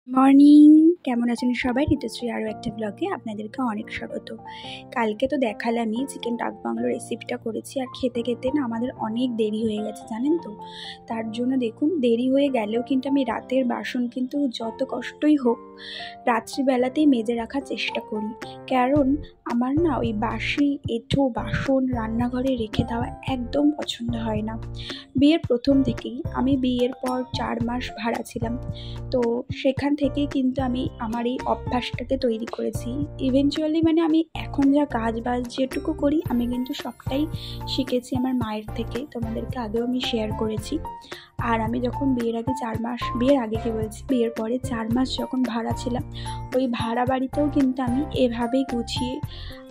Morning, কেমন আছেন সবাই? ঋতুশ্রী আরও একটা ব্লগে আপনাদেরকে অনেক স্বাগত। কালকে তো দেখালামই চিকেন ডাক বাংলো রেসিপিটা করেছি, আর খেতে খেতে না আমাদের অনেক দেরি হয়ে গেছে জানেন তো। তার জন্য দেখুন, দেরি হয়ে গেলেও কিন্তু আমি রাতের বাসন কিন্তু যত কষ্টই হোক রাত্রিবেলাতেই মেজে রাখার চেষ্টা করি, কারণ আমার না ওই বাসি এঁঠো বাসন রান্নাঘরে রেখে দেওয়া একদম পছন্দ হয় না। বিয়ের প্রথম থেকেই, আমি বিয়ের পর 4 মাস ভাড়া ছিলাম, তো সেখান থেকেই কিন্তু আমি আমার এই অভ্যাসটাকে তৈরি করেছি। ইভেনচুয়ালি মানে আমি এখন যা কাজ বাজ যেটুকু করি আমি কিন্তু সবটাই শিখেছি আমার মায়ের থেকে, তোমাদেরকে আগেও আমি শেয়ার করেছি। আর আমি যখন বিয়ের আগে 4 মাস, বিয়ের আগে কি বলছি, বিয়ের পরে 4 মাস যখন ভাড়া ছিলাম, ওই ভাড়া বাড়িতেও কিন্তু আমি এভাবেই গুছিয়ে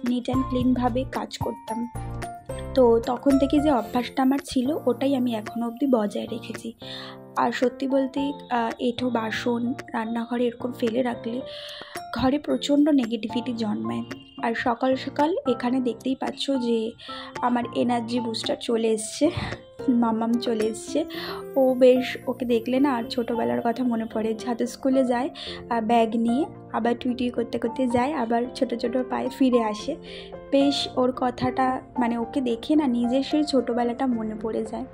নিট অ্যান্ড ক্লিনভাবে কাজ করতাম। তো তখন থেকে যে অভ্যাসটা আমার ছিল ওটাই আমি এখনও অবধি বজায় রেখেছি। আর সত্যি বলতে এঁঠো বাসন রান্নাঘরে এরকম ফেলে রাখলে ঘরে প্রচণ্ড নেগেটিভিটি জন্মায়। আর সকাল সকাল এখানে দেখতেই পাচ্ছ যে আমার এনার্জি বুস্টার চলে এসছে, মাম্মাম চলে এসছে। ও বেশ, ওকে দেখলে না আর ছোটোবেলার কথা মনে পড়ে। যাতে স্কুলে যায় ব্যাগ নিয়ে, আবার টুই করতে করতে যায়, আবার ছোটো ছোটো পায়ে ফিরে আসে। বেশ ওর কথাটা মানে ওকে দেখে না নিজের সেই ছোটোবেলাটা মনে পড়ে যায়।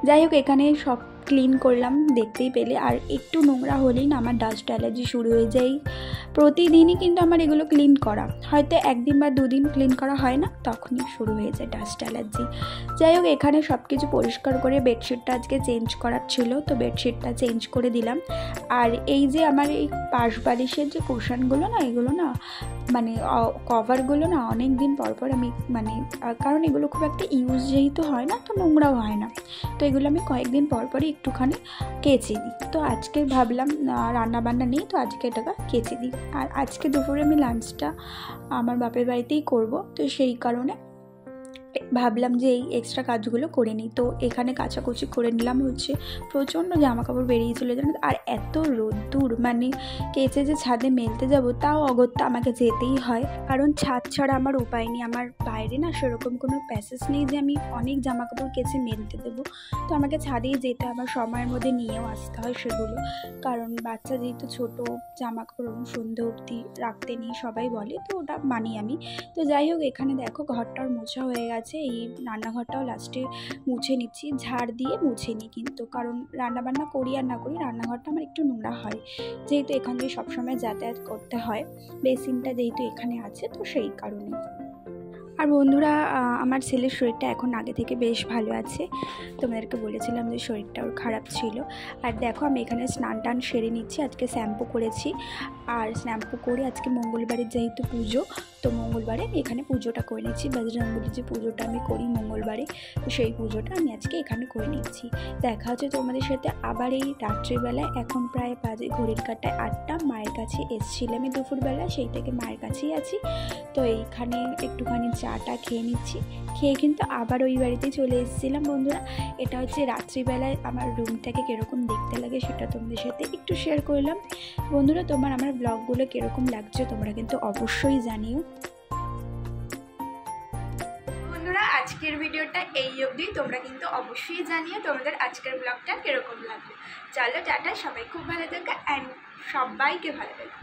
যাই হোক, এখানে সব ক্লিন করলাম দেখতেই পেলে। আর একটু নোংরা হলেই না আমার ডাস্ট অ্যালার্জি শুরু হয়ে যায়। প্রতিদিনই কিন্তু আমার এগুলো ক্লিন করা, হয়তো একদিন বা দুদিন ক্লিন করা হয় না, তখনই শুরু হয়ে যায় ডাস্ট অ্যালার্জি। যাই হোক, এখানে সব কিছু পরিষ্কার করে বেডশিটটা আজকে চেঞ্জ করার ছিল, তো বেডশিটটা চেঞ্জ করে দিলাম। আর এই যে আমার এই পাশ বালিশের যে কুশনগুলো না, এগুলো না মানে কভারগুলো না অনেক দিন পর পর আমি মানে, কারণ এগুলো খুব একটা ইউজ যেহেতু হয় না, তো নোংরাও হয় না, তো এগুলো আমি কয়েকদিন পর পরই একটুখানি কেচে দিই। তো আজকে ভাবলাম রান্না বান্না নেই, তো আজকে এটাকে কেচে দিই। আর আজকে দুপুরে আমি লাঞ্চটা আমার বাপের বাড়িতেই করব, তো সেই কারণে ভাবলাম যে এই এক্সট্রা কাজগুলো করে নিই। তো এখানে কাচাকুচি করে নিলাম, হচ্ছে প্রচণ্ড জামা কাপড় বেরিয়েছিল জানো। আর এত রোদ্দুর, মানে কেচে যে ছাদে মেলতে যাব তাও অগত্যা আমাকে যেতেই হয়, কারণ ছাদ ছাড়া আমার উপায় নেই। আমার বাইরে না সেরকম কোনো প্যাসেজ নেই যে আমি অনেক জামা কাপড় কেচে মেলতে দেবো, তো আমাকে ছাদেই যেতে হয়, আমার সময়ের মধ্যে নিয়েও আসতে হয় সেগুলো, কারণ বাচ্চা যেহেতু ছোটো, জামা কাপড় সন্ধে অবধি রাখতে নেই সবাই বলে, তো ওটা মানি আমি। তো যাই হোক, এখানে দেখো ঘরটার মোছা হয়ে গেছে, এই রান্নাঘরটাও লাস্টে মুছে নিচ্ছি, ঝাড় দিয়ে মুছে নিই কিন্তু, কারণ রান্নাবান্না করি আর না করি রান্নাঘরটা আমার একটু নোংরা হয়, যেহেতু এখান দিয়ে সবসময় যাতায়াত করতে হয়, বেসিনটা যেহেতু এখানে আছে, তো সেই কারণে। আর বন্ধুরা, আমার ছেলের শরীরটা এখন আগে থেকে বেশ ভালো আছে। তোমাদেরকে বলেছিলাম যে শরীরটা ওর খারাপ ছিল। আর দেখো, আমি এখানে স্নান টান সেরে নিচ্ছি, আজকে শ্যাম্পু করেছি। আর শ্যাম্পু করে আজকে মঙ্গলবারের যেহেতু পুজো, তো মঙ্গলবারে আমি এখানে পুজোটা করে নিচ্ছি। বজরংবলীর যে পুজোটা আমি করি মঙ্গলবারে, তো সেই পুজোটা আমি আজকে এখানে করে নিচ্ছি। দেখা হচ্ছে তোমাদের সাথে আবার এই রাত্রিবেলায়। এখন প্রায় বাজে ঘড়ির কাঁটায় 8টা। মায়ের কাছে এসেছিলাম আমি দুপুরবেলা, সেই থেকে মায়ের কাছেই আছি। তো এইখানে একটুখানি চাটা খেয়ে নিচ্ছি, খেয়ে কিন্তু আবার ওই বাড়িতেই চলে এসেছিলাম। বন্ধুরা, এটা হচ্ছে রাত্রিবেলায় আমার রুমটাকে কীরকম দেখতে লাগে সেটা তোমাদের সাথে একটু শেয়ার করলাম। বন্ধুরা, তোমার আমার ব্লগগুলো কীরকম লাগছে তোমরা কিন্তু অবশ্যই জানিও। বন্ধুরা, আজকের ভিডিওটা এই অবধি, তোমরা কিন্তু অবশ্যই জানিও তোমাদের আজকের ব্লগটা কীরকম লাগলো। চলো টাটা, সবাই খুব ভালো থাকো অ্যান্ড সবাইকে ভালো থাকো।